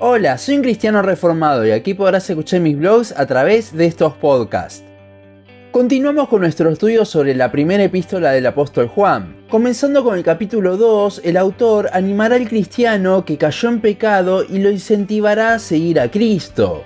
Hola, soy un cristiano reformado y aquí podrás escuchar mis blogs a través de estos podcasts. Continuamos con nuestro estudio sobre la primera epístola del apóstol Juan. Comenzando con el capítulo 2, el autor animará al cristiano que cayó en pecado y lo incentivará a seguir a Cristo.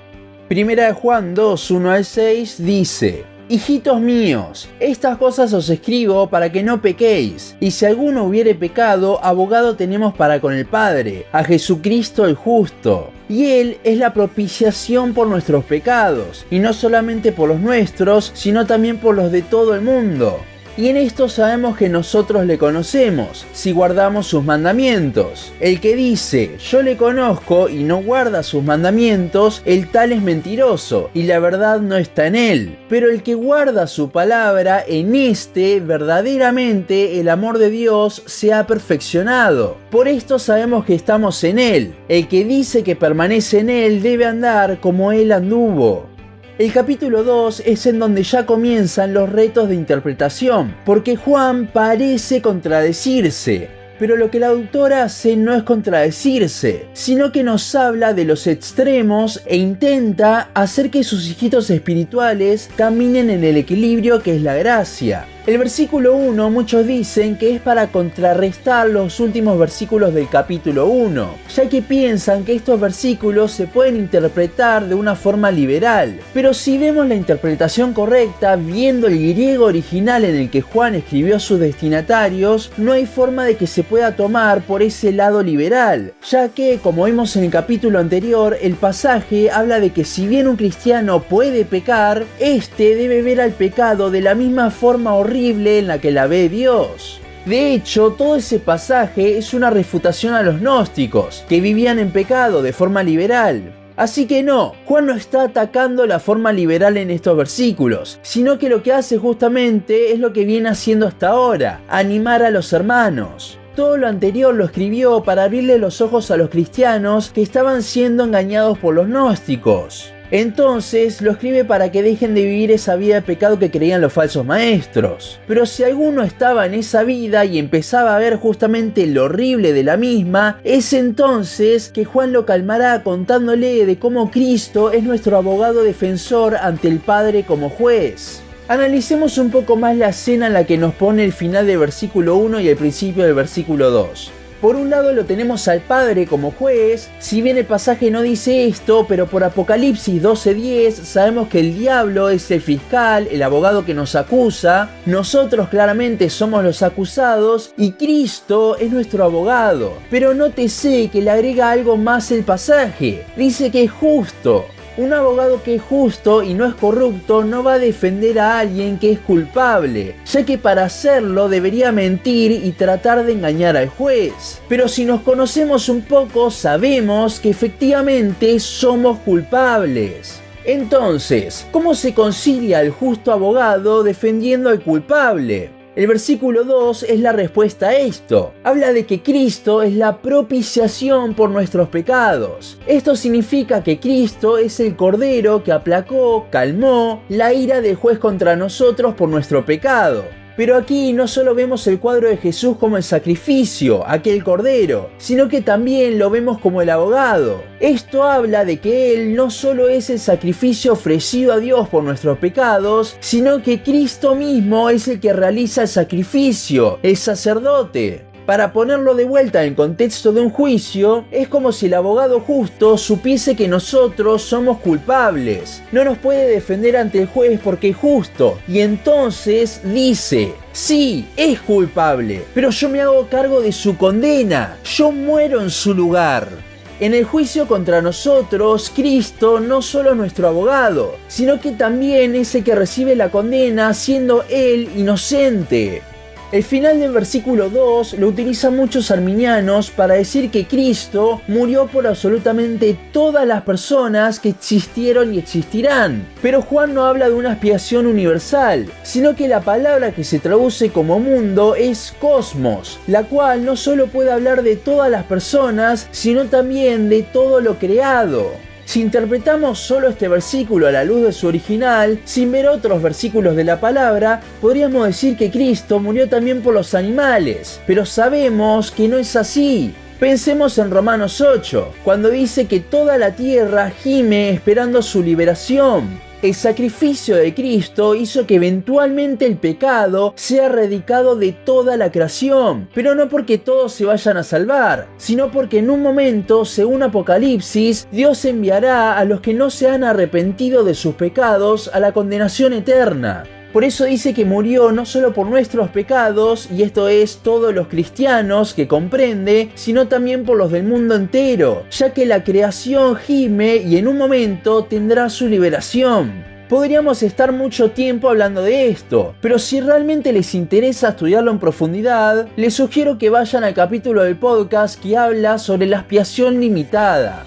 Primera de Juan 2, 1 al 6 dice: Hijitos míos, estas cosas os escribo para que no pequéis, y si alguno hubiere pecado, abogado tenemos para con el Padre, a Jesucristo el justo. Y Él es la propiciación por nuestros pecados, y no solamente por los nuestros, sino también por los de todo el mundo. Y en esto sabemos que nosotros le conocemos, si guardamos sus mandamientos. El que dice, yo le conozco y no guarda sus mandamientos, el tal es mentiroso, y la verdad no está en él. Pero el que guarda su palabra, en este verdaderamente el amor de Dios se ha perfeccionado. Por esto sabemos que estamos en él. El que dice que permanece en él debe andar como él anduvo. El capítulo 2 es en donde ya comienzan los retos de interpretación, porque Juan parece contradecirse, pero lo que la autora hace no es contradecirse, sino que nos habla de los extremos e intenta hacer que sus hijitos espirituales caminen en el equilibrio que es la gracia. El versículo 1 muchos dicen que es para contrarrestar los últimos versículos del capítulo 1, ya que piensan que estos versículos se pueden interpretar de una forma liberal. Pero si vemos la interpretación correcta, viendo el griego original en el que Juan escribió a sus destinatarios, no hay forma de que se pueda tomar por ese lado liberal, ya que, como vimos en el capítulo anterior, el pasaje habla de que si bien un cristiano puede pecar, este debe ver al pecado de la misma forma horrible en la que la ve Dios. De hecho, todo ese pasaje es una refutación a los gnósticos, que vivían en pecado de forma liberal. Así que no, Juan no está atacando la forma liberal en estos versículos, sino que lo que hace justamente es lo que viene haciendo hasta ahora, animar a los hermanos. Todo lo anterior lo escribió para abrirle los ojos a los cristianos que estaban siendo engañados por los gnósticos. Entonces lo escribe para que dejen de vivir esa vida de pecado que creían los falsos maestros. Pero si alguno estaba en esa vida y empezaba a ver justamente lo horrible de la misma, es entonces que Juan lo calmará contándole de cómo Cristo es nuestro abogado defensor ante el Padre como juez. Analicemos un poco más la escena en la que nos pone el final del versículo 1 y el principio del versículo 2. Por un lado lo tenemos al Padre como juez, si bien el pasaje no dice esto, pero por Apocalipsis 12:10 sabemos que el diablo es el fiscal, el abogado que nos acusa, nosotros claramente somos los acusados y Cristo es nuestro abogado. Pero nótese que le agrega algo más el pasaje, dice que es justo. Un abogado que es justo y no es corrupto no va a defender a alguien que es culpable, ya que para hacerlo debería mentir y tratar de engañar al juez. Pero si nos conocemos un poco, sabemos que efectivamente somos culpables. Entonces, ¿cómo se concilia el justo abogado defendiendo al culpable? El versículo 2 es la respuesta a esto. Habla de que Cristo es la propiciación por nuestros pecados. Esto significa que Cristo es el Cordero que aplacó, calmó la ira del juez contra nosotros por nuestro pecado. Pero aquí no solo vemos el cuadro de Jesús como el sacrificio, aquel cordero, sino que también lo vemos como el abogado. Esto habla de que Él no solo es el sacrificio ofrecido a Dios por nuestros pecados, sino que Cristo mismo es el que realiza el sacrificio, el sacerdote. Para ponerlo de vuelta en contexto de un juicio, es como si el abogado justo supiese que nosotros somos culpables. No nos puede defender ante el juez porque es justo. Y entonces dice, sí, es culpable, pero yo me hago cargo de su condena. Yo muero en su lugar. En el juicio contra nosotros, Cristo no solo es nuestro abogado, sino que también es el que recibe la condena siendo Él inocente. El final del versículo 2 lo utilizan muchos arminianos para decir que Cristo murió por absolutamente todas las personas que existieron y existirán. Pero Juan no habla de una expiación universal, sino que la palabra que se traduce como mundo es cosmos, la cual no solo puede hablar de todas las personas, sino también de todo lo creado. Si interpretamos solo este versículo a la luz de su original, sin ver otros versículos de la palabra, podríamos decir que Cristo murió también por los animales, pero sabemos que no es así. Pensemos en Romanos 8, cuando dice que toda la tierra gime esperando su liberación. El sacrificio de Cristo hizo que eventualmente el pecado sea erradicado de toda la creación, pero no porque todos se vayan a salvar, sino porque en un momento, según Apocalipsis, Dios enviará a los que no se han arrepentido de sus pecados a la condenación eterna. Por eso dice que murió no solo por nuestros pecados, y esto es todos los cristianos que comprende, sino también por los del mundo entero, ya que la creación gime y en un momento tendrá su liberación. Podríamos estar mucho tiempo hablando de esto, pero si realmente les interesa estudiarlo en profundidad, les sugiero que vayan al capítulo del podcast que habla sobre la expiación limitada.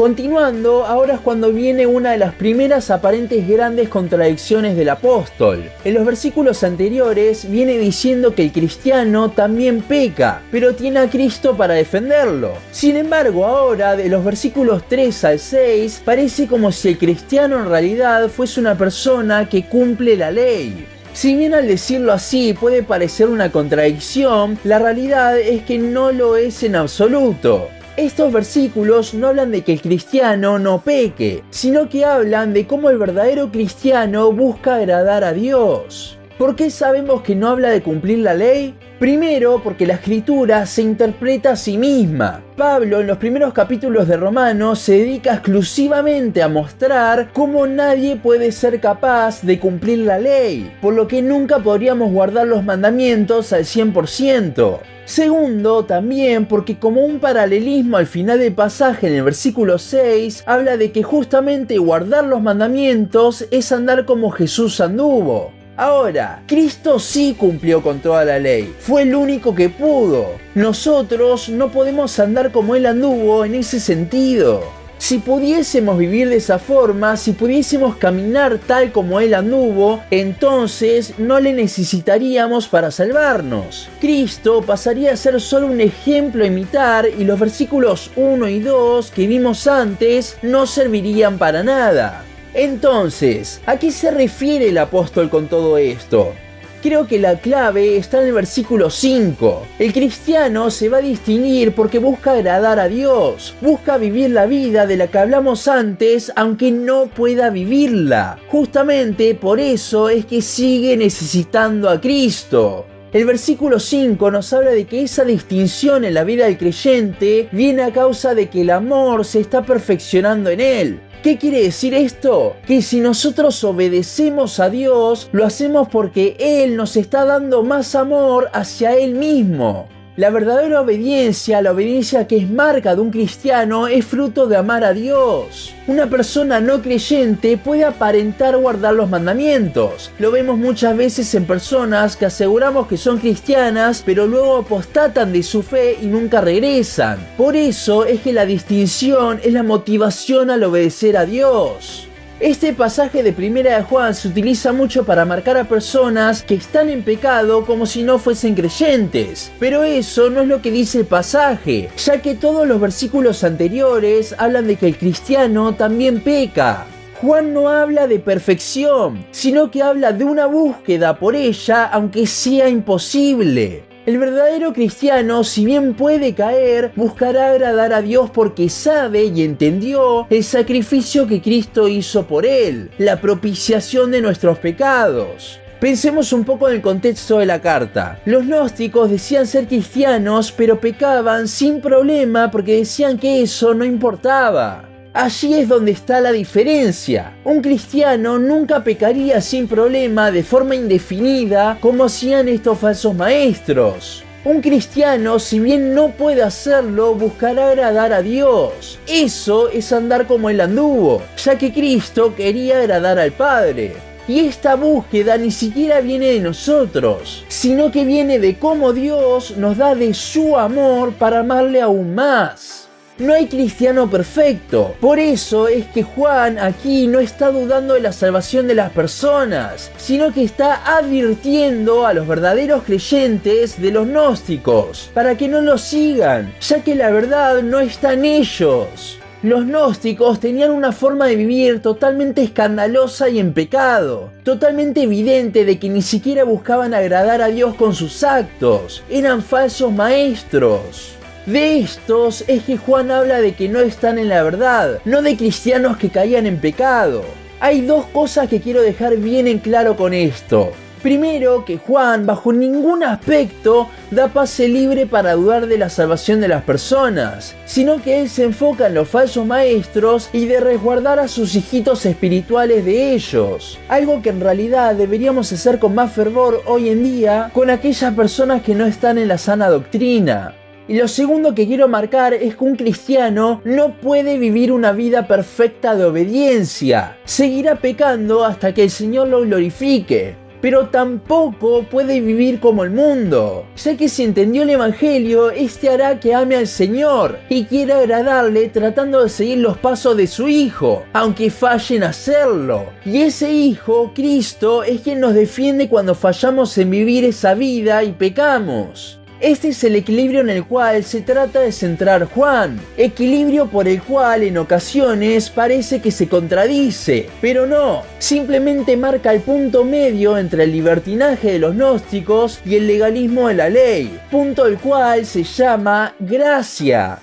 Continuando, ahora es cuando viene una de las primeras aparentes grandes contradicciones del apóstol. En los versículos anteriores viene diciendo que el cristiano también peca, pero tiene a Cristo para defenderlo. Sin embargo, ahora de los versículos 3 al 6 parece como si el cristiano en realidad fuese una persona que cumple la ley. Si bien al decirlo así puede parecer una contradicción, la realidad es que no lo es en absoluto. Estos versículos no hablan de que el cristiano no peque, sino que hablan de cómo el verdadero cristiano busca agradar a Dios. ¿Por qué sabemos que no habla de cumplir la ley? Primero, porque la escritura se interpreta a sí misma. Pablo, en los primeros capítulos de Romanos, se dedica exclusivamente a mostrar cómo nadie puede ser capaz de cumplir la ley, por lo que nunca podríamos guardar los mandamientos al 100%. Segundo, también porque como un paralelismo al final del pasaje en el versículo 6, habla de que justamente guardar los mandamientos es andar como Jesús anduvo. Ahora, Cristo sí cumplió con toda la ley, fue el único que pudo. Nosotros no podemos andar como Él anduvo en ese sentido. Si pudiésemos vivir de esa forma, si pudiésemos caminar tal como Él anduvo, entonces no le necesitaríamos para salvarnos. Cristo pasaría a ser solo un ejemplo a imitar y los versículos 1 y 2 que vimos antes no servirían para nada. Entonces, ¿a qué se refiere el apóstol con todo esto? Creo que la clave está en el versículo 5. El cristiano se va a distinguir porque busca agradar a Dios, busca vivir la vida de la que hablamos antes, aunque no pueda vivirla. Justamente por eso es que sigue necesitando a Cristo. El versículo 5 nos habla de que esa distinción en la vida del creyente viene a causa de que el amor se está perfeccionando en él. ¿Qué quiere decir esto? Que si nosotros obedecemos a Dios, lo hacemos porque Él nos está dando más amor hacia Él mismo. La verdadera obediencia, la obediencia que es marca de un cristiano, es fruto de amar a Dios. Una persona no creyente puede aparentar guardar los mandamientos. Lo vemos muchas veces en personas que aseguramos que son cristianas, pero luego apostatan de su fe y nunca regresan. Por eso es que la distinción es la motivación al obedecer a Dios. Este pasaje de Primera de Juan se utiliza mucho para marcar a personas que están en pecado como si no fuesen creyentes. Pero eso no es lo que dice el pasaje, ya que todos los versículos anteriores hablan de que el cristiano también peca. Juan no habla de perfección, sino que habla de una búsqueda por ella aunque sea imposible. El verdadero cristiano, si bien puede caer, buscará agradar a Dios porque sabe y entendió el sacrificio que Cristo hizo por él, la propiciación de nuestros pecados. Pensemos un poco en el contexto de la carta. Los gnósticos decían ser cristianos, pero pecaban sin problema porque decían que eso no importaba. Allí es donde está la diferencia. Un cristiano nunca pecaría sin problema de forma indefinida como hacían estos falsos maestros. Un cristiano, si bien no puede hacerlo, buscará agradar a Dios. Eso es andar como Él anduvo, ya que Cristo quería agradar al Padre. Y esta búsqueda ni siquiera viene de nosotros, sino que viene de cómo Dios nos da de su amor para amarle aún más. No hay cristiano perfecto, por eso es que Juan aquí no está dudando de la salvación de las personas, sino que está advirtiendo a los verdaderos creyentes de los gnósticos, para que no los sigan, ya que la verdad no está en ellos. Los gnósticos tenían una forma de vivir totalmente escandalosa y en pecado, totalmente evidente de que ni siquiera buscaban agradar a Dios con sus actos, eran falsos maestros. De estos es que Juan habla de que no están en la verdad, no de cristianos que caían en pecado. Hay dos cosas que quiero dejar bien en claro con esto. Primero, que Juan bajo ningún aspecto da pase libre para dudar de la salvación de las personas, sino que él se enfoca en los falsos maestros y de resguardar a sus hijitos espirituales de ellos, algo que en realidad deberíamos hacer con más fervor hoy en día con aquellas personas que no están en la sana doctrina. Y lo segundo que quiero marcar es que un cristiano no puede vivir una vida perfecta de obediencia, seguirá pecando hasta que el Señor lo glorifique. Pero tampoco puede vivir como el mundo, ya que si entendió el Evangelio, este hará que ame al Señor y quiera agradarle tratando de seguir los pasos de su Hijo, aunque falle en hacerlo. Y ese Hijo, Cristo, es quien nos defiende cuando fallamos en vivir esa vida y pecamos. Este es el equilibrio en el cual se trata de centrar Juan, equilibrio por el cual en ocasiones parece que se contradice, pero no, simplemente marca el punto medio entre el libertinaje de los gnósticos y el legalismo de la ley, punto el cual se llama gracia.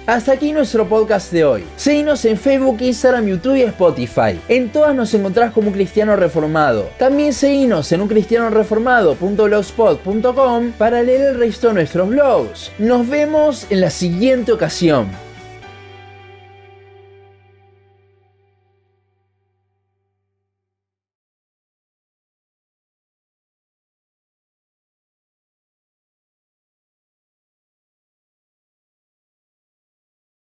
Hasta aquí nuestro podcast de hoy. Seguinos en Facebook, Instagram, YouTube y Spotify. En todas nos encontrás como Un Cristiano Reformado. También seguinos en uncristianoreformado.blogspot.com para leer el resto de nuestros blogs. Nos vemos en la siguiente ocasión.